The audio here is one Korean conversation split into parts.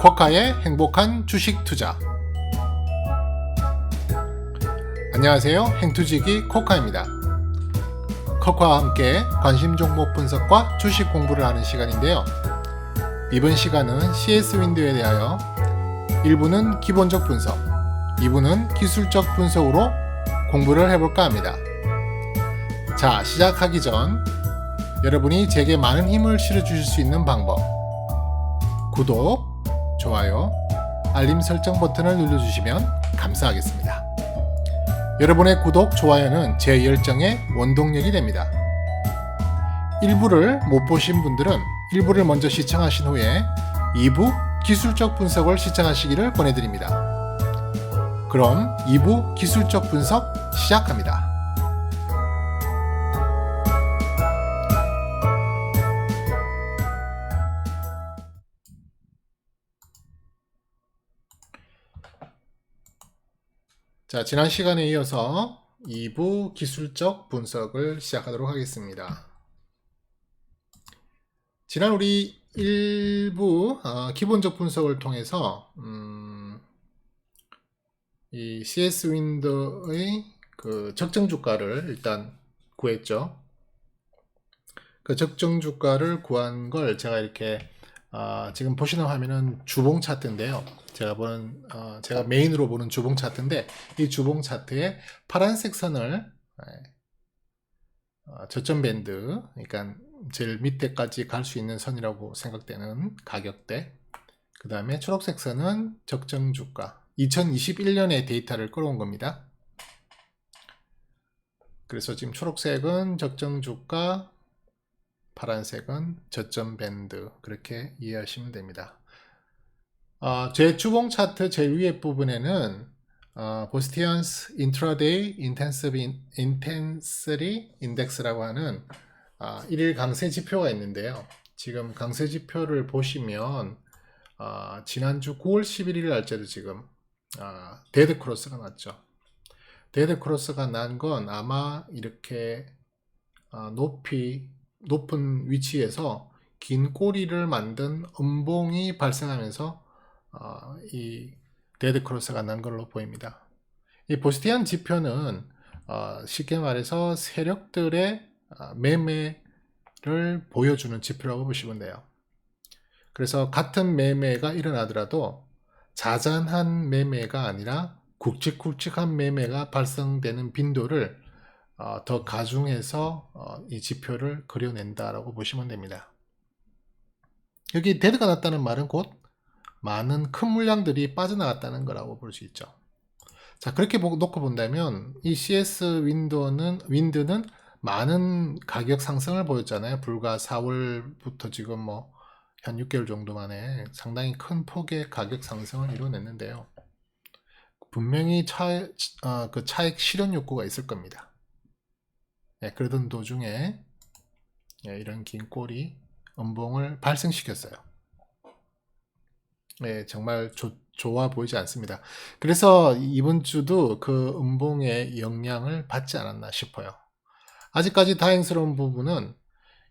코카의 행복한 주식 투자. 안녕하세요. 행투지기 코카입니다. 코카와 함께 관심 종목 분석과 주식 공부를 하는 시간인데요. 이번 시간은 CS 윈도에 대하여 1부는 기본적 분석, 2부는 기술적 분석으로 공부를 해볼까 합니다. 자, 시작하기 전 여러분이 제게 많은 힘을 실어주실 수 있는 방법, 구독, 좋아요, 알림 설정 버튼을 눌러주시면 감사하겠습니다. 여러분의 구독, 좋아요는 제 열정의 원동력이 됩니다. 1부를 못 보신 분들은 1부를 먼저 시청하신 후에 2부 기술적 분석을 시청하시기를 권해드립니다. 그럼 2부 기술적 분석 시작합니다. 자, 지난 시간에 이어서 2부 기술적 분석을 시작하도록 하겠습니다. 지난 우리 1부 기본적 분석을 통해서 이 CS 윈도의 그 적정 주가를 일단 구했죠. 그 적정 주가를 구한 걸 제가 이렇게 지금 보시는 화면은 주봉 차트인데요. 제가 메인으로 보는 주봉 차트인데, 이 주봉 차트에 파란색 선을 저점 밴드, 그러니까 제일 밑에까지 갈 수 있는 선이라고 생각되는 가격대, 그 다음에 초록색 선은 적정 주가, 2021년의 데이터를 끌어온 겁니다. 그래서 지금 초록색은 적정 주가, 파란색은 저점 밴드, 그렇게 이해하시면 됩니다. 제 주봉 차트 제일 위에 부분에는 보스티언스 인트라데이 인텐시티 인덱스라고 하는 1일 강세 지표가 있는데요. 지금 강세 지표를 보시면 지난주 9월 11일 날짜도 지금 데드 크로스가 났죠. 데드 크로스가 난 건 아마 이렇게 높은 위치에서 긴 꼬리를 만든 음봉이 발생하면서 이 데드 크로스가 난 걸로 보입니다. 이 보스티안 지표는 쉽게 말해서 세력들의 매매를 보여주는 지표라고 보시면 돼요. 그래서 같은 매매가 일어나더라도 자잘한 매매가 아니라 굵직굵직한 매매가 발생되는 빈도를 더 가중해서 이 지표를 그려낸다라고 보시면 됩니다. 여기 데드가 났다는 말은 곧 많은 큰 물량들이 빠져나갔다는 거라고 볼 수 있죠. 자, 그렇게 놓고 본다면 이 CS 윈드는 많은 가격 상승을 보였잖아요. 불과 4월부터 지금 한 6개월 정도 만에 상당히 큰 폭의 가격 상승을 이뤄냈는데요. 분명히 그 차익 실현 욕구가 있을 겁니다. 그러던 도중에 이런 긴 꼬리 음봉을 발생시켰어요. 정말 좋아 보이지 않습니다. 그래서 이번 주도 그 음봉의 영향을 받지 않았나 싶어요. 아직까지 다행스러운 부분은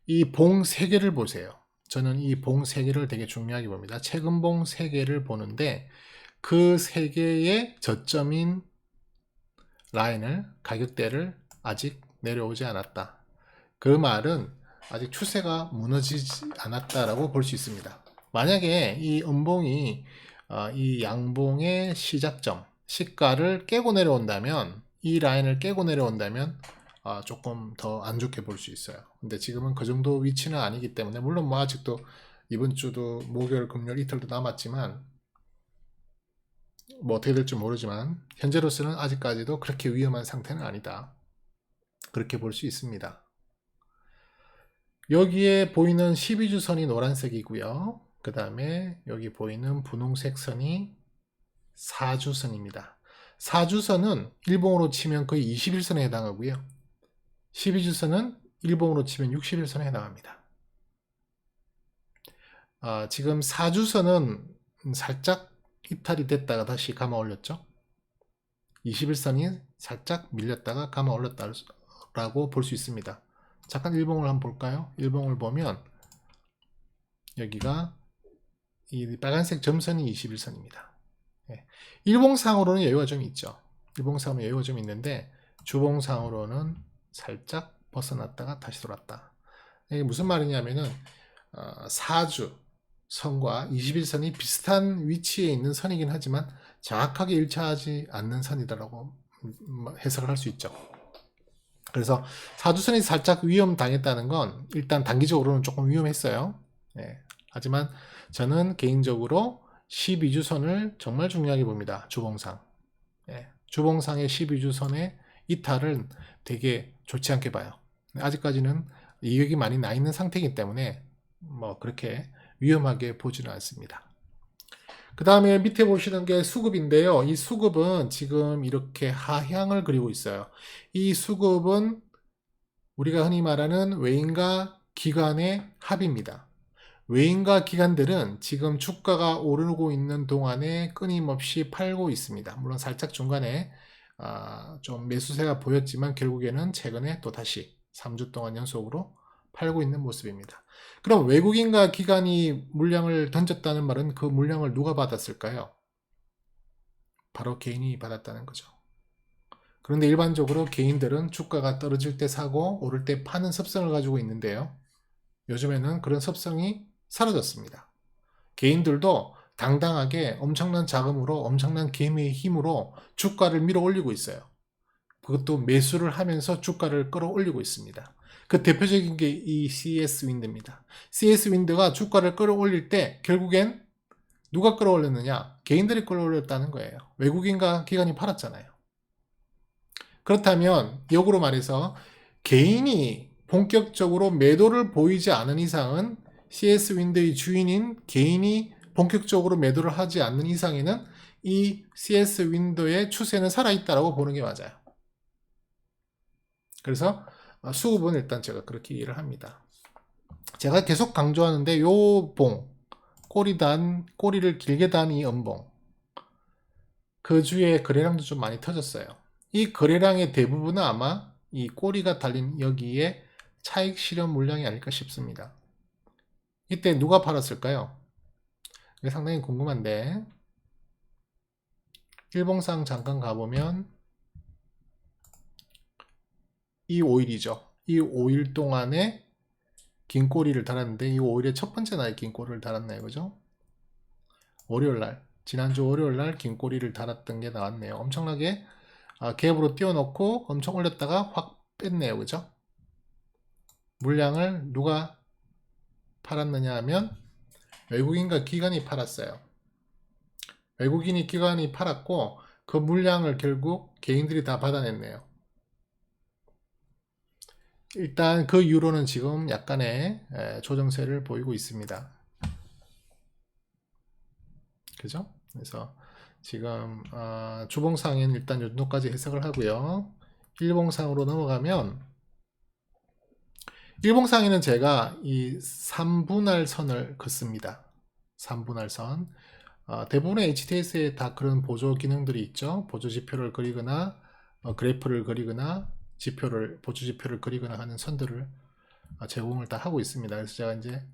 이 봉 3개를 보세요. 저는 이 봉 3개를 되게 중요하게 봅니다. 최근 봉 3개를 보는데 그 3개의 저점인 라인을, 가격대를 아직 내려오지 않았다. 그 말은 아직 추세가 무너지지 않았다라고 볼 수 있습니다. 만약에 이 음봉이 이 양봉의 시작점, 시가를 깨고 내려온다면, 이 라인을 깨고 내려온다면 조금 더 안 좋게 볼 수 있어요. 근데 지금은 그 정도 위치는 아니기 때문에, 물론 아직도 이번 주도 목요일, 금요일 이틀도 남았지만 어떻게 될지 모르지만 현재로서는 아직까지도 그렇게 위험한 상태는 아니다. 그렇게 볼 수 있습니다. 여기에 보이는 12주선이 노란색이고요. 그 다음에 여기 보이는 분홍색 선이 4주선입니다. 4주선은 일봉으로 치면 거의 21선에 해당하고요. 12주선은 일봉으로 치면 61선에 해당합니다. 지금 4주선은 살짝 이탈이 됐다가 다시 감아 올렸죠. 21선이 살짝 밀렸다가 감아 올렸다라고 볼 수 있습니다. 잠깐 일봉을 한번 볼까요? 일봉을 보면 여기가 이 빨간색 점선이 21선입니다. 예. 일봉상으로는 여유가 좀 있죠. 일봉상으로는 여유가 좀 있는데 주봉상으로는 살짝 벗어났다가 다시 돌았다. 이게 무슨 말이냐면은 사주 선과 21선이 비슷한 위치에 있는 선이긴 하지만 정확하게 일치하지 않는 선이다라고 해석을 할 수 있죠. 그래서 사주선이 살짝 위험 당했다는 건 일단 단기적으로는 조금 위험했어요. 예. 하지만 저는 개인적으로 12주선을 정말 중요하게 봅니다. 주봉상. 예. 주봉상의 12주선의 이탈은 되게 좋지 않게 봐요. 아직까지는 이격이 많이 나 있는 상태이기 때문에 뭐 그렇게 위험하게 보지는 않습니다. 그 다음에 밑에 보시는 게 수급인데요. 이 수급은 지금 이렇게 하향을 그리고 있어요. 이 수급은 우리가 흔히 말하는 외인과 기관의 합입니다. 외인과 기관들은 지금 주가가 오르고 있는 동안에 끊임없이 팔고 있습니다. 물론 살짝 중간에 좀 매수세가 보였지만 결국에는 최근에 또 다시 3주 동안 연속으로 팔고 있는 모습입니다. 그럼 외국인과 기관이 물량을 던졌다는 말은 그 물량을 누가 받았을까요? 바로 개인이 받았다는 거죠. 그런데 일반적으로 개인들은 주가가 떨어질 때 사고 오를 때 파는 습성을 가지고 있는데요. 요즘에는 그런 습성이 사라졌습니다. 개인들도 당당하게 엄청난 자금으로 엄청난 개미의 힘으로 주가를 밀어 올리고 있어요. 그것도 매수를 하면서 주가를 끌어올리고 있습니다. 그 대표적인 게 이 CS 윈드입니다. CS 윈드가 주가를 끌어올릴 때 결국엔 누가 끌어올렸느냐? 개인들이 끌어올렸다는 거예요. 외국인과 기관이 팔았잖아요. 그렇다면 역으로 말해서 개인이 본격적으로 매도를 보이지 않은 이상은 CS 윈드의 주인인 개인이 본격적으로 매도를 하지 않는 이상에는 이 CS 윈도의 추세는 살아있다고 보는 게 맞아요. 그래서 수급은 일단 제가 그렇게 이해를 합니다. 제가 계속 강조하는데 요 봉, 꼬리를 길게 단 이 음봉, 그 주에 거래량도 좀 많이 터졌어요. 이 거래량의 대부분은 아마 이 꼬리가 달린 여기에 차익 실현 물량이 아닐까 싶습니다. 이때 누가 팔았을까요? 이게 상당히 궁금한데 일봉상 잠깐 가보면 이 5일이죠. 이 5일 동안에 긴 꼬리를 달았는데 이 5일의 첫 번째 날에 긴 꼬리를 달았나요? 그죠? 월요일날, 지난주 월요일날 긴 꼬리를 달았던 게 나왔네요. 엄청나게 갭으로 띄워놓고 엄청 올렸다가 확 뺐네요. 그죠? 물량을 누가 팔았느냐 하면 외국인과 기관이 팔았어요. 외국인이 기관이 팔았고 그 물량을 결국 개인들이 다 받아냈네요. 일단 그 이후로는 지금 약간의 조정세를 보이고 있습니다. 그죠? 그래서 지금 주봉상에는 일단 요 정도까지 해석을 하고요. 일봉상으로 넘어가면 일봉상에는 제가 이 3분할 선을 긋습니다. 3분할 선. 대부분의 HTS에 다 그런 보조 기능들이 있죠. 보조 지표를 그리거나 그래프를 그리거나 보조 지표를 그리거나 하는 선들을 제공을 다 하고 있습니다. 그래서 제가 이제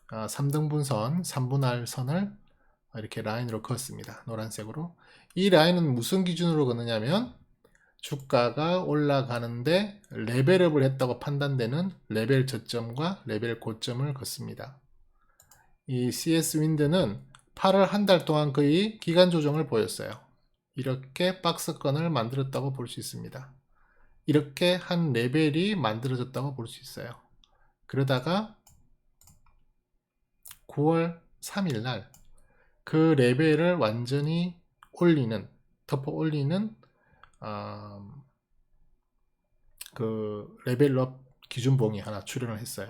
3등분 선, 3분할 선을 이렇게 라인으로 그었습니다. 노란색으로. 이 라인은 무슨 기준으로 긋느냐면 주가가 올라가는데 레벨업을 했다고 판단되는 레벨 저점과 레벨 고점을 긋습니다. 이 CS 윈드는 8월 한 달 동안 거의 기간 조정을 보였어요. 이렇게 박스권을 만들었다고 볼 수 있습니다. 이렇게 한 레벨이 만들어졌다고 볼 수 있어요. 그러다가 9월 3일 날 그 레벨을 완전히 덮어 올리는 그 레벨업 기준봉이 하나 출현을 했어요.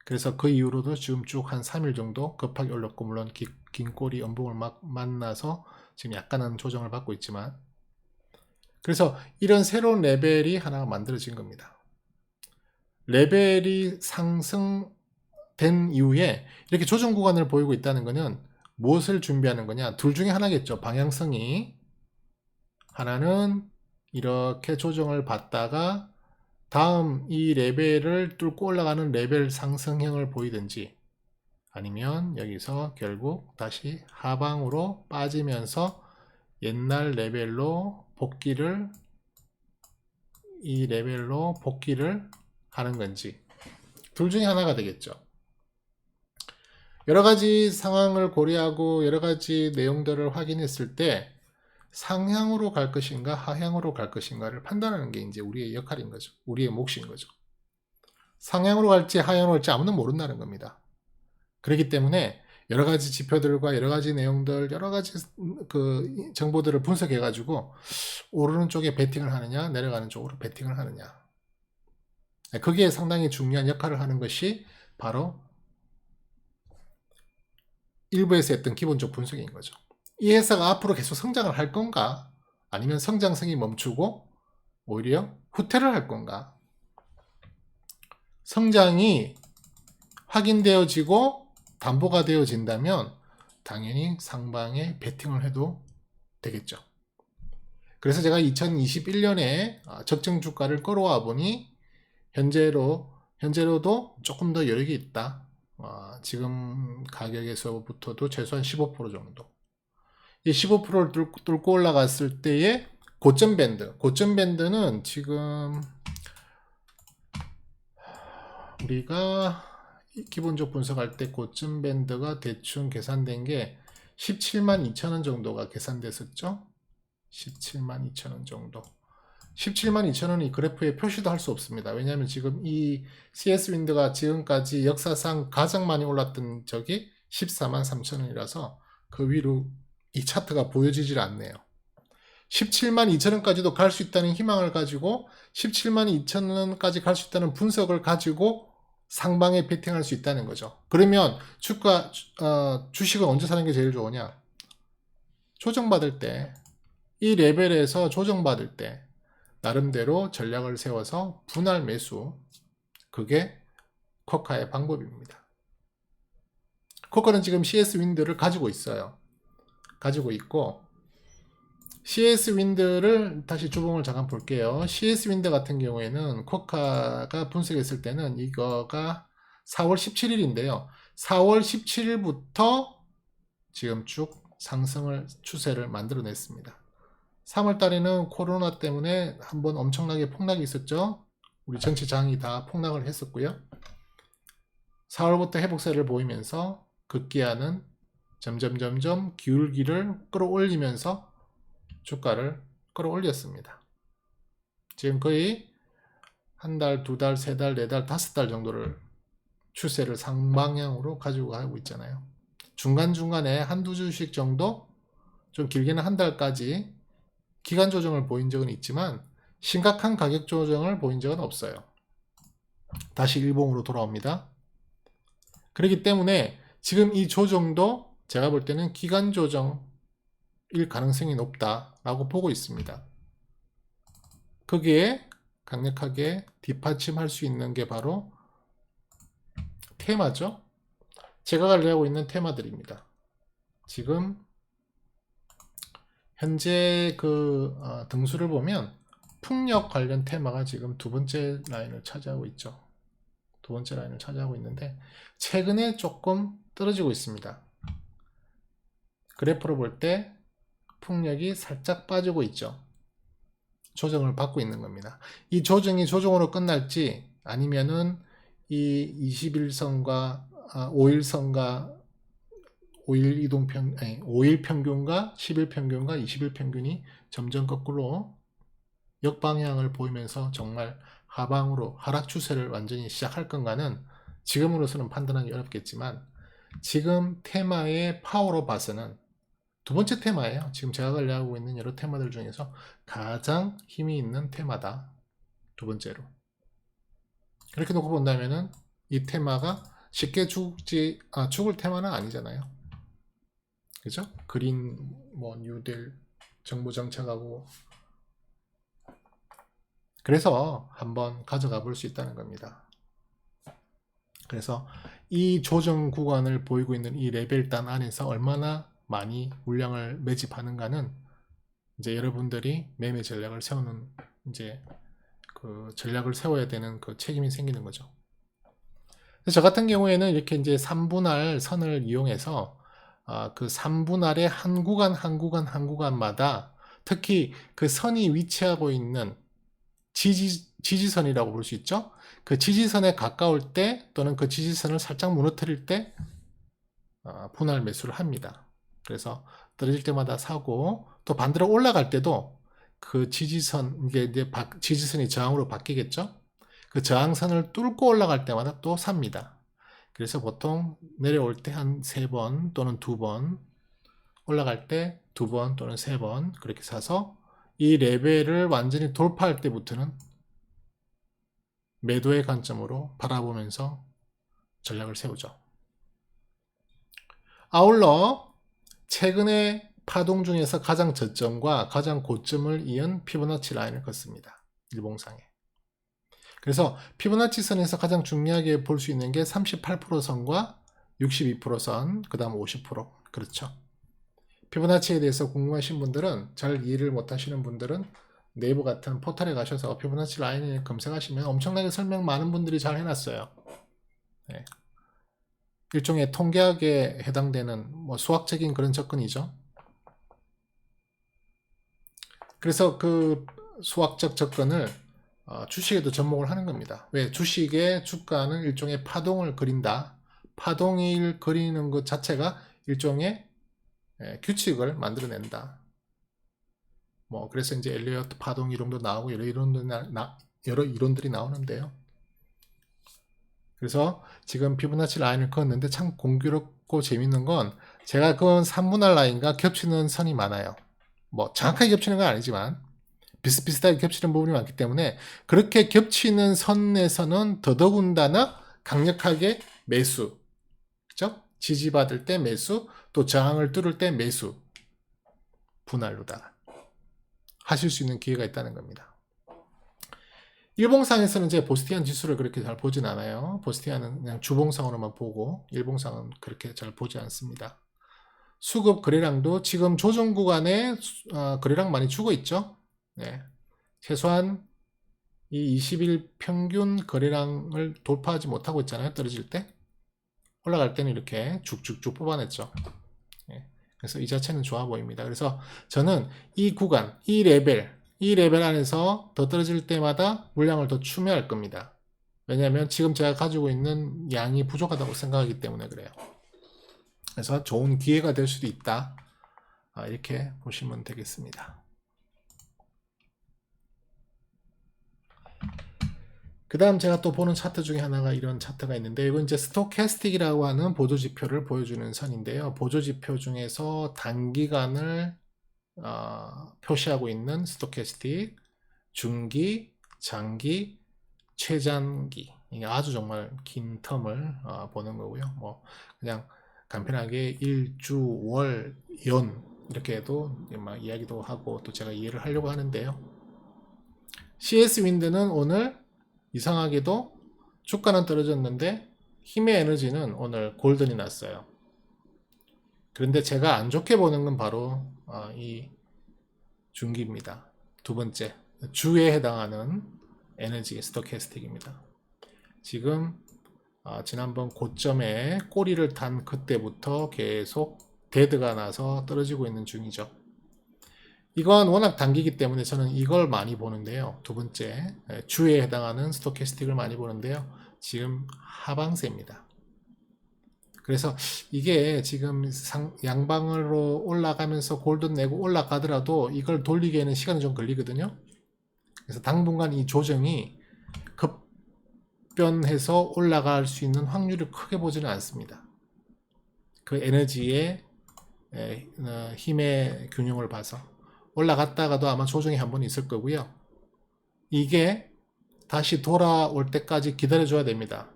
그래서 그 이후로도 지금 쭉 한 3일 정도 급하게 올랐고, 물론 긴 꼬리 음봉을 막 만나서 지금 약간은 조정을 받고 있지만, 그래서 이런 새로운 레벨이 하나가 만들어진 겁니다. 레벨이 상승된 이후에 이렇게 조정 구간을 보이고 있다는 것은 무엇을 준비하는 거냐? 둘 중에 하나겠죠. 방향성이. 하나는 이렇게 조정을 받다가 다음 이 레벨을 뚫고 올라가는 레벨 상승형을 보이든지, 아니면 여기서 결국 다시 하방으로 빠지면서 옛날 레벨로 복귀를 이 레벨로 복귀를 하는 건지 둘 중에 하나가 되겠죠. 여러 가지 상황을 고려하고 여러 가지 내용들을 확인했을 때 상향으로 갈 것인가 하향으로 갈 것인가를 판단하는 게 이제 우리의 역할인 거죠. 우리의 몫인 거죠. 상향으로 갈지 하향으로 갈지 아무도 모른다는 겁니다. 그렇기 때문에 여러 가지 지표들과 여러 가지 내용들, 여러 가지 그 정보들을 분석해 가지고 오르는 쪽에 베팅을 하느냐, 내려가는 쪽으로 베팅을 하느냐. 거기에 상당히 중요한 역할을 하는 것이 바로 일부에서 했던 기본적 분석인 거죠. 이 회사가 앞으로 계속 성장을 할 건가? 아니면 성장성이 멈추고 오히려 후퇴를 할 건가? 성장이 확인되어지고 담보가 되어진다면 당연히 상방에 베팅을 해도 되겠죠. 그래서 제가 2021년에 적정 주가를 끌어와 보니 현재로도 조금 더 여력이 있다. 지금 가격에서부터도 최소한 15% 정도. 이 15%를 뚫고 올라갔을 때의 고점 밴드. 고점 밴드는 지금 우리가 기본적 분석할 때 고점 밴드가 대충 계산된 게 17만 2천원 정도가 계산됐었죠. 17만 2천원 정도. 17만 2천원은 이 그래프에 표시도 할 수 없습니다. 왜냐하면 지금 이 CS 윈드가 지금까지 역사상 가장 많이 올랐던 적이 14만 3천원이라서 그 위로 이 차트가 보여지질 않네요. 17만 2천원까지도 갈 수 있다는 희망을 가지고 17만 2천원까지 갈 수 있다는 분석을 가지고 상방에 베팅할 수 있다는 거죠. 그러면 주식은 언제 사는 게 제일 좋으냐? 조정받을 때, 이 레벨에서 조정받을 때 나름대로 전략을 세워서 분할 매수, 그게 코카의 방법입니다. 코카는 지금 CS 윈드를 가지고 있어요. 가지고 있고 CS 윈드를 다시 주봉을 잠깐 볼게요. CS 윈드 같은 경우에는 코카가 분석했을 때는 이거가 4월 17일인데요. 4월 17일부터 지금 쭉 상승을 추세를 만들어냈습니다. 3월 달에는 코로나 때문에 한번 엄청나게 폭락이 있었죠. 우리 전체장이 다 폭락을 했었고요. 4월부터 회복세를 보이면서 급기야는 점점 기울기를 끌어올리면서 주가를 끌어올렸습니다. 지금 거의 한 달, 두 달, 세 달, 네 달, 다섯 달 정도를 추세를 상방향으로 가지고 가고 있잖아요. 중간중간에 한두 주씩 정도, 좀 길게는 한 달까지 기간 조정을 보인 적은 있지만 심각한 가격 조정을 보인 적은 없어요. 다시 일봉으로 돌아옵니다. 그렇기 때문에 지금 이 조정도 제가 볼 때는 기간 조정일 가능성이 높다라고 보고 있습니다. 거기에 강력하게 뒷받침할 수 있는 게 바로 테마죠. 제가 관리하고 있는 테마들입니다. 지금 현재 그 등수를 보면 풍력 관련 테마가 지금 두 번째 라인을 차지하고 있죠. 두 번째 라인을 차지하고 있는데 최근에 조금 떨어지고 있습니다. 그래프로 볼 때 풍력이 살짝 빠지고 있죠. 조정을 받고 있는 겁니다. 이 조정이 조정으로 끝날지 아니면은 이 21선과 5일선과 5일 평균과 10일 평균과 20일 평균이 점점 거꾸로 역방향을 보이면서 정말 하방으로 하락 추세를 완전히 시작할 건가는 지금으로서는 판단하기 어렵겠지만 지금 테마의 파워로 봐서는 두 번째 테마예요. 지금 제가 관리하고 있는 여러 테마들 중에서 가장 힘이 있는 테마다. 두 번째로. 이렇게 놓고 본다면은 이 테마가 쉽게 죽을 테마는 아니잖아요. 그죠? 그린, 뉴딜, 정부 정책하고. 그래서 한번 가져가 볼 수 있다는 겁니다. 그래서 이 조정 구간을 보이고 있는 이 레벨단 안에서 얼마나 많이 물량을 매집하는가는 이제 여러분들이 매매 전략을 세우는 이제 그 전략을 세워야 되는 그 책임이 생기는 거죠. 저 같은 경우에는 이렇게 이제 3분할 선을 이용해서 그 3분할의 한 구간 한 구간 한 구간마다 특히 그 선이 위치하고 있는 지지선이라고 볼 수 있죠. 그 지지선에 가까울 때 또는 그 지지선을 살짝 무너뜨릴 때 분할 매수를 합니다. 그래서 떨어질 때마다 사고 또 반대로 올라갈 때도 그 지지선, 이게 이제 지지선이 저항으로 바뀌겠죠. 그 저항선을 뚫고 올라갈 때마다 또 삽니다. 그래서 보통 내려올 때 한 3번 또는 2번, 올라갈 때 2번 또는 3번 그렇게 사서 이 레벨을 완전히 돌파할 때부터는 매도의 관점으로 바라보면서 전략을 세우죠. 아울러 최근의 파동 중에서 가장 저점과 가장 고점을 이은 피보나치 라인을 긋습니다. 일봉상에. 그래서 피보나치 선에서 가장 중요하게 볼 수 있는 게 38% 선과 62% 선, 그 다음 50%. 그렇죠. 피보나치에 대해서 궁금하신 분들은, 잘 이해를 못하시는 분들은 네이버 같은 포털에 가셔서 피보나치 라인을 검색하시면 엄청나게 설명 많은 분들이 잘 해놨어요. 네. 일종의 통계학에 해당되는 뭐 수학적인 그런 접근이죠. 그래서 그 수학적 접근을 주식에도 접목을 하는 겁니다. 왜? 주식의 주가는 일종의 파동을 그린다. 파동을 그리는 것 자체가 일종의 규칙을 만들어낸다. 뭐 그래서 이제 엘리어트 파동 이론도 나오고 여러 이론들이 나오는데요. 그래서 지금 피보나치 라인을 그었는데 참 공교롭고 재밌는 건 제가 그은 3분할 라인과 겹치는 선이 많아요. 뭐 정확하게 겹치는 건 아니지만 비슷비슷하게 겹치는 부분이 많기 때문에 그렇게 겹치는 선에서는 더더군다나 강력하게 매수, 그죠? 지지받을 때 매수, 또 저항을 뚫을 때 매수, 분할로다가 하실 수 있는 기회가 있다는 겁니다. 일봉상에서는 이제 보스티안 지수를 그렇게 잘 보진 않아요. 보스티안은 그냥 주봉상으로만 보고 일봉상은 그렇게 잘 보지 않습니다. 수급 거래량도 지금 조정 구간에 거래량 많이 주고 있죠. 네. 최소한 이 20일 평균 거래량을 돌파하지 못하고 있잖아요. 떨어질 때. 올라갈 때는 이렇게 쭉쭉쭉 뽑아냈죠. 네. 그래서 이 자체는 좋아 보입니다. 그래서 저는 이 구간, 이 레벨 안에서 더 떨어질 때마다 물량을 더 추매할 겁니다. 왜냐하면 지금 제가 가지고 있는 양이 부족하다고 생각하기 때문에 그래요. 그래서 좋은 기회가 될 수도 있다. 이렇게 보시면 되겠습니다. 그 다음 제가 또 보는 차트 중에 하나가 이런 차트가 있는데 이건 이제 스토캐스틱이라고 하는 보조지표를 보여주는 선인데요. 보조지표 중에서 단기간을 표시하고 있는 스토캐스틱, 중기, 장기, 최장기, 이게 아주 정말 긴 텀을 보는 거고요. 뭐 그냥 간편하게 일주, 월, 연 이렇게 해도 막 이야기도 하고 또 제가 이해를 하려고 하는데요. CS 윈드는 오늘 이상하게도 주가는 떨어졌는데 힘의 에너지는 오늘 골든이 났어요. 그런데 제가 안 좋게 보는 건 바로 이 중기입니다. 두 번째, 주에 해당하는 에너지 스토캐스틱입니다. 지금 지난번 고점에 꼬리를 단 그때부터 계속 데드가 나서 떨어지고 있는 중이죠. 이건 워낙 단기이기 때문에 저는 이걸 많이 보는데요. 두 번째, 주에 해당하는 스토캐스틱을 많이 보는데요. 지금 하방세입니다. 그래서 이게 지금 양방으로 올라가면서 골든 내고 올라가더라도 이걸 돌리기에는 시간이 좀 걸리거든요. 그래서 당분간 이 조정이 급변해서 올라갈 수 있는 확률을 크게 보지는 않습니다. 그 에너지의 힘의 균형을 봐서 올라갔다가도 아마 조정이 한번 있을 거고요. 이게 다시 돌아올 때까지 기다려줘야 됩니다.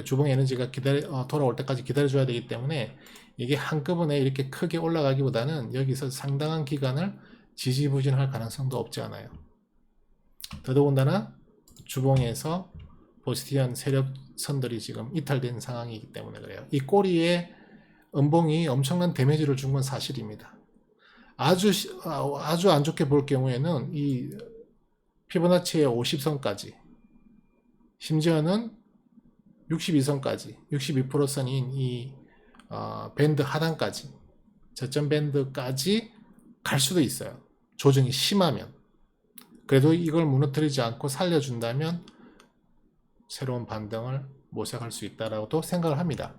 주봉 에너지가 돌아올 때까지 기다려줘야 되기 때문에 이게 한꺼번에 이렇게 크게 올라가기보다는 여기서 상당한 기간을 지지부진할 가능성도 없지 않아요. 더더군다나 주봉에서 보스티안 세력선들이 지금 이탈된 상황이기 때문에 그래요. 이 꼬리에 음봉이 엄청난 데미지를 준 건 사실입니다. 아주 안 좋게 볼 경우에는 이 피보나치의 50선까지 심지어는 62선까지 62%선인 이 밴드 하단까지 저점 밴드까지 갈 수도 있어요. 조정이 심하면. 그래도 이걸 무너뜨리지 않고 살려준다면 새로운 반등을 모색할 수 있다라고도 생각을 합니다.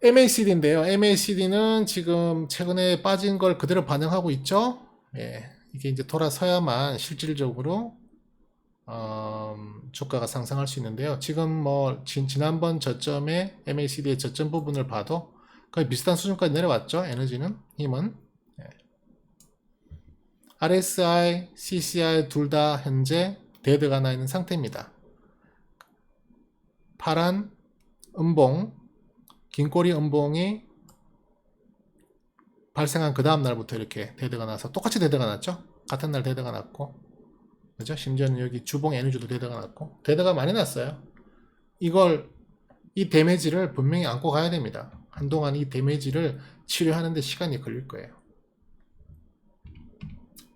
MACD인데요. MACD는 지금 최근에 빠진 걸 그대로 반영하고 있죠. 예, 이게 이제 돌아서야만 실질적으로 주가가 상승할 수 있는데요. 지금 뭐 지난번 저점의 MACD의 저점 부분을 봐도 거의 비슷한 수준까지 내려왔죠. 에너지는 힘은 예. RSI, CCI 둘 다 현재 데드가 나 있는 상태입니다. 파란 음봉, 긴 꼬리 음봉이 발생한 그 다음 날부터 이렇게 데드가 나서 똑같이 데드가 났죠. 같은 날 데드가 났고, 그죠? 심지어는 여기 주봉 에너지도 데드가 났고, 데드가 많이 났어요. 이 데미지를 분명히 안고 가야 됩니다. 한동안 이 데미지를 치료하는데 시간이 걸릴 거예요.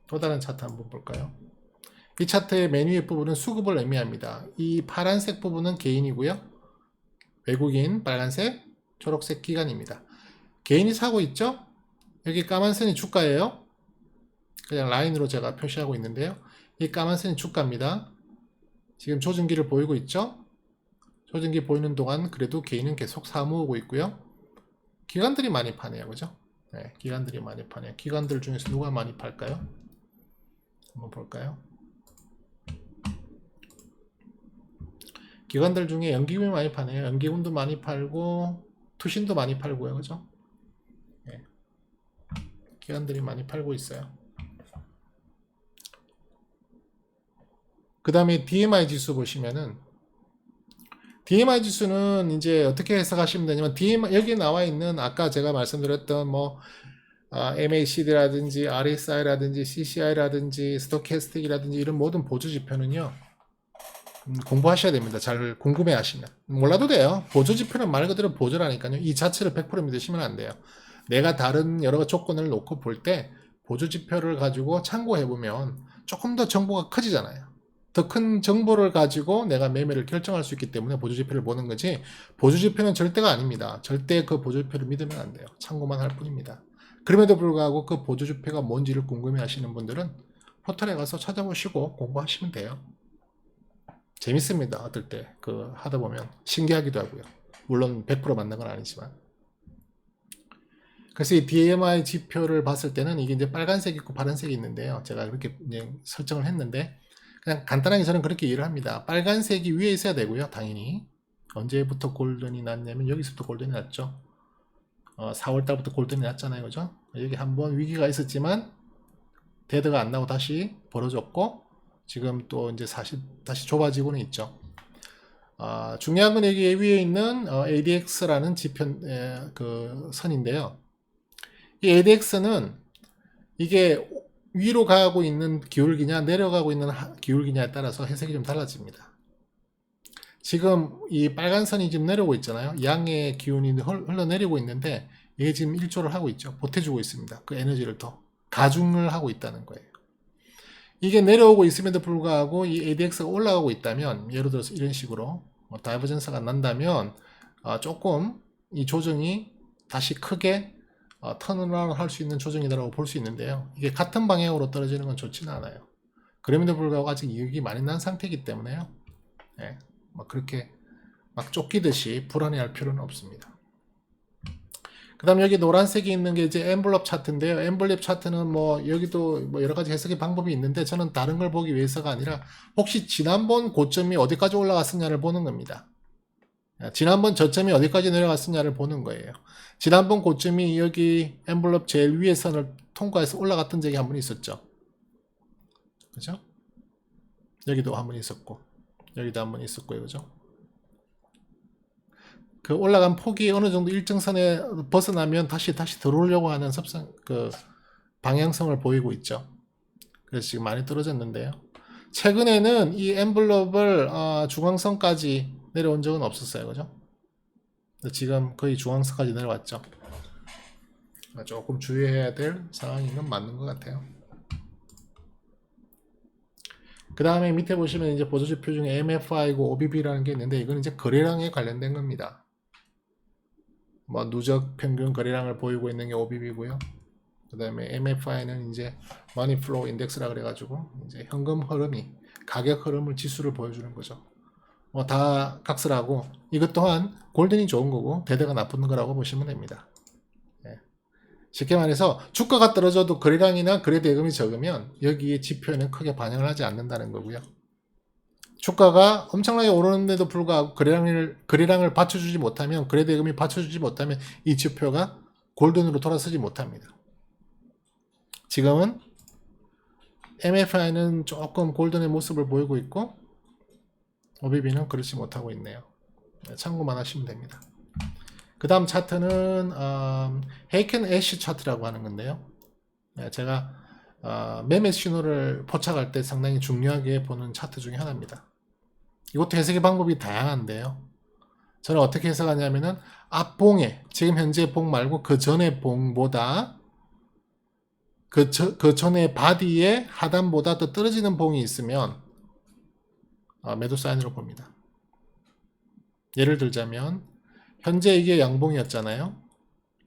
또 다른 차트 한번 볼까요? 이 차트의 맨 위의 부분은 수급을 의미합니다. 이 파란색 부분은 개인이고요. 외국인 빨간색, 초록색 기관입니다. 개인이 사고 있죠? 여기 까만 선이 주가예요. 그냥 라인으로 제가 표시하고 있는데요. 이 까만 선이 주가입니다. 지금 조정기를 보이고 있죠? 조정기 보이는 동안 그래도 개인은 계속 사모으고 있고요. 기관들이 많이 파네요. 그죠? 네, 기관들이 많이 파네요. 기관들 중에서 누가 많이 팔까요? 한번 볼까요? 기관들 중에 연기금이 많이 파네요. 연기금도 많이 팔고 투신도 많이 팔고요. 그죠? 네. 기관들이 많이 팔고 있어요. 그 다음에 DMI 지수 보시면은 DMI 지수는 이제 어떻게 해석하시면 되냐면 여기 나와 있는 아까 제가 말씀드렸던 뭐 MACD라든지 RSI라든지 CCI라든지 스토캐스틱이라든지 이런 모든 보조 지표는요. 공부하셔야 됩니다. 잘 궁금해 하시면. 몰라도 돼요. 보조 지표는 말 그대로 보조라니까요. 이 자체를 100% 믿으시면 안 돼요. 내가 다른 여러 조건을 놓고 볼 때 보조 지표를 가지고 참고해 보면 조금 더 정보가 커지잖아요. 더 큰 정보를 가지고 내가 매매를 결정할 수 있기 때문에 보조 지표를 보는 거지, 보조 지표는 절대가 아닙니다. 절대 그 보조 지표를 믿으면 안 돼요. 참고만 할 뿐입니다. 그럼에도 불구하고 그 보조 지표가 뭔지를 궁금해 하시는 분들은 포털에 가서 찾아보시고 공부하시면 돼요. 재밌습니다. 어떨 때 하다 보면 신기하기도 하고요. 물론 100% 맞는 건 아니지만. 그래서 이 DMI 지표를 봤을 때는 이게 이제 빨간색이 있고 파란색이 있는데요. 제가 그렇게 이제 설정을 했는데 그냥 간단하게 저는 그렇게 이해를 합니다. 빨간색이 위에 있어야 되고요. 당연히. 언제부터 골든이 났냐면 여기서부터 골든이 났죠. 4월달부터 골든이 났잖아요. 그죠? 여기 한번 위기가 있었지만 데드가 안 나고 다시 벌어졌고 지금 또 이제 다시 좁아지고는 있죠. 중요한 건 여기 위에 있는 ADX라는 지표 그 선인데요. 이 ADX는 이게 위로 가고 있는 기울기냐 내려가고 있는 기울기냐에 따라서 해석이 좀 달라집니다. 지금 이 빨간 선이 지금 내려오고 있잖아요. 양의 기운이 흘러내리고 있는데 이게 지금 일조를 하고 있죠. 보태주고 있습니다. 그 에너지를 더 가중을 하고 있다는 거예요. 이게 내려오고 있음에도 불구하고 이 ADX가 올라가고 있다면, 예를 들어서 이런 식으로 다이버전스가 난다면 조금 이 조정이 다시 크게 턴어라운드 할 수 있는 조정이라고 볼 수 있는데요. 이게 같은 방향으로 떨어지는 건 좋지는 않아요. 그럼에도 불구하고 아직 이익이 많이 난 상태이기 때문에요. 네, 그렇게 막 쫓기듯이 불안해할 필요는 없습니다. 그 다음 여기 노란색이 있는 게 이제 엠블럽 차트인데요. 엠블럽 차트는 여기도 여러 가지 해석의 방법이 있는데 저는 다른 걸 보기 위해서가 아니라 혹시 지난번 고점이 어디까지 올라갔었냐를 보는 겁니다. 지난번 저점이 어디까지 내려갔었냐를 보는 거예요. 지난번 고점이 여기 엠블럽 제일 위에 선을 통과해서 올라갔던 적이 한 번 있었죠. 그죠? 여기도 한 번 있었고 여기도 한 번 있었고요. 그죠? 그 올라간 폭이 어느 정도 일정선에 벗어나면 다시 들어오려고 하는 방향성을 보이고 있죠. 그래서 지금 많이 떨어졌는데요. 최근에는 이 엠블럽을 중앙선까지 내려온 적은 없었어요. 그죠? 지금 거의 중앙선까지 내려왔죠. 조금 주의해야 될 상황인 건 맞는 것 같아요. 그 다음에 밑에 보시면 이제 보조지표 중에 MFI고 OBB라는 게 있는데 이건 이제 거래량에 관련된 겁니다. 뭐 누적 평균 거래량을 보이고 있는 게 OBB고요. 그 다음에 MFI는 이제 Money Flow Index라 그래가지고 이제 현금 흐름이 가격 흐름을 지수를 보여주는 거죠. 뭐 다 각설하고 이것 또한 골든이 좋은 거고 데드가 나쁜 거라고 보시면 됩니다. 예. 쉽게 말해서 주가가 떨어져도 거래량이나 거래 대금이 적으면 여기에 지표에는 크게 반영을 하지 않는다는 거고요. 주가가 엄청나게 오르는데도 불구하고 거래량을 받쳐주지 못하면, 거래 대금이 받쳐주지 못하면 이 지표가 골든으로 돌아서지 못합니다. 지금은 MFI는 조금 골든의 모습을 보이고 있고 OBB는 그렇지 못하고 있네요. 참고만 하시면 됩니다. 그 다음 차트는 헤이켄 애쉬 차트라고 하는 건데요. 제가 매매 신호를 포착할 때 상당히 중요하게 보는 차트 중에 하나입니다. 이것도 해석의 방법이 다양한데요. 저는 어떻게 해석하냐면은 앞봉에, 지금 현재 봉 말고 그 전에 봉보다 그 전에 바디의 하단보다 더 떨어지는 봉이 있으면 매도 사인으로 봅니다. 예를 들자면 현재 이게 양봉이었잖아요.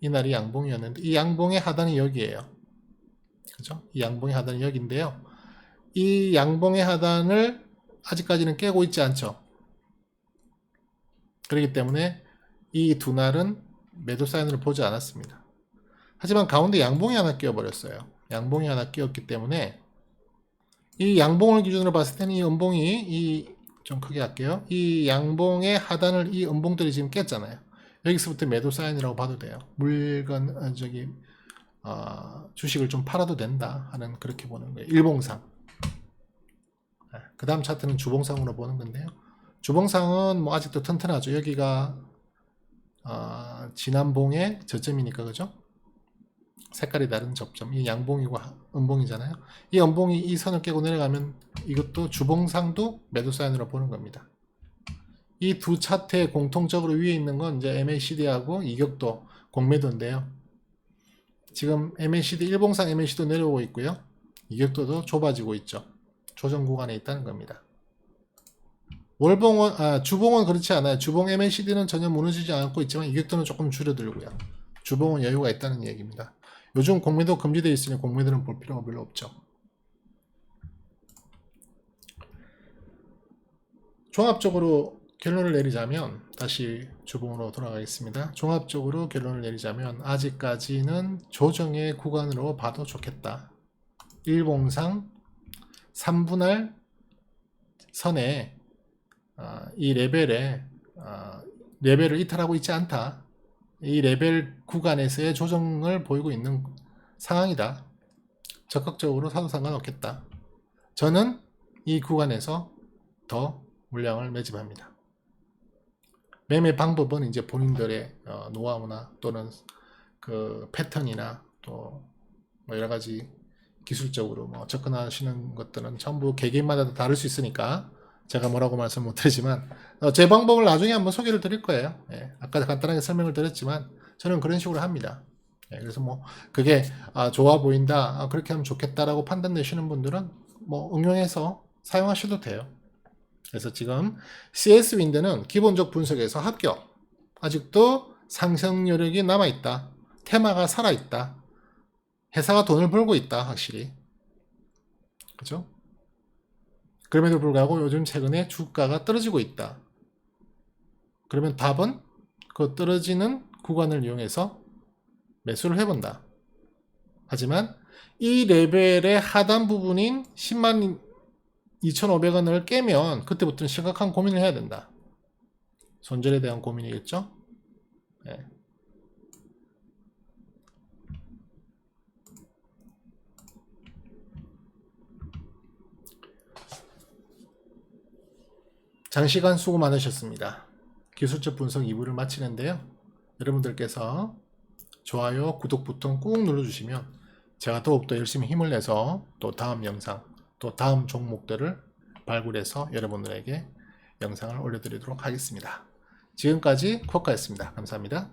이날이 양봉이었는데 이 양봉의 하단이 여기에요. 그죠? 이 양봉의 하단이 여기인데요. 이 양봉의 하단을 아직까지는 깨고 있지 않죠. 그렇기 때문에 이 두 날은 매도 사인으로 보지 않았습니다. 하지만 가운데 양봉이 하나 끼어버렸어요. 양봉이 하나 끼었기 때문에 이 양봉을 기준으로 봤을 때는 이 음봉이 좀 크게 할게요. 이 양봉의 하단을 이 음봉들이 지금 깼잖아요. 여기서부터 매도 사인이라고 봐도 돼요. 물건 주식을 좀 팔아도 된다 하는 그렇게 보는 거예요. 일봉상. 그 다음 차트는 주봉상으로 보는 건데요. 주봉상은 뭐 아직도 튼튼하죠. 여기가 지난봉의 저점이니까 그죠? 색깔이 다른 접점. 이 양봉이고 음봉이잖아요. 이 음봉이 이 선을 깨고 내려가면 이것도 주봉상도 매도 사인으로 보는 겁니다. 이 두 차트의 공통적으로 위에 있는 건 이제 MACD하고 이격도 공매도인데요. 지금 MACD 일봉상 MACD도 내려오고 있고요. 이격도도 좁아지고 있죠. 조정 구간에 있다는 겁니다. 주봉은 그렇지 않아요. 주봉 MACD는 전혀 무너지지 않고 있지만 이격도는 조금 줄어들고요. 주봉은 여유가 있다는 얘기입니다. 요즘 공매도 금지되어 있으니 공매도는 볼 필요가 별로 없죠. 종합적으로 결론을 내리자면 다시 주봉으로 돌아가겠습니다. 종합적으로 결론을 내리자면 아직까지는 조정의 구간으로 봐도 좋겠다. 일봉상 3분할 선에 이 레벨을 이탈하고 있지 않다. 이 레벨 구간에서의 조정을 보이고 있는 상황이다. 적극적으로 사도 상관없겠다. 저는 이 구간에서 더 물량을 매집합니다. 매매 방법은 이제 본인들의 노하우나 또는 그 패턴이나 또 뭐 여러 가지 기술적으로 뭐 접근하시는 것들은 전부 개개인마다 다를 수 있으니까 제가 뭐라고 말씀 못 드리지만 제 방법을 나중에 한번 소개를 드릴 거예요. 예, 아까 간단하게 설명을 드렸지만 저는 그런 식으로 합니다. 예, 그래서 뭐 그게 좋아 보인다, 그렇게 하면 좋겠다라고 판단 내시는 분들은 뭐 응용해서 사용하셔도 돼요. 그래서 지금 CS 윈드는 기본적 분석에서 합격. 아직도 상승 여력이 남아있다. 테마가 살아있다. 회사가 돈을 벌고 있다. 확실히. 그죠? 그럼에도 불구하고 요즘 최근에 주가가 떨어지고 있다. 그러면 답은 그 떨어지는 구간을 이용해서 매수를 해본다. 하지만 이 레벨의 하단 부분인 10만 2,500원을 깨면 그때부터는 심각한 고민을 해야 된다. 손절에 대한 고민이겠죠? 네. 장시간 수고 많으셨습니다. 기술적 분석 2부를 마치는데요. 여러분들께서 좋아요, 구독 버튼 꾹 눌러주시면 제가 더욱더 열심히 힘을 내서 또 다음 영상, 또 다음 종목들을 발굴해서 여러분들에게 영상을 올려드리도록 하겠습니다. 지금까지 쿼카였습니다. 감사합니다.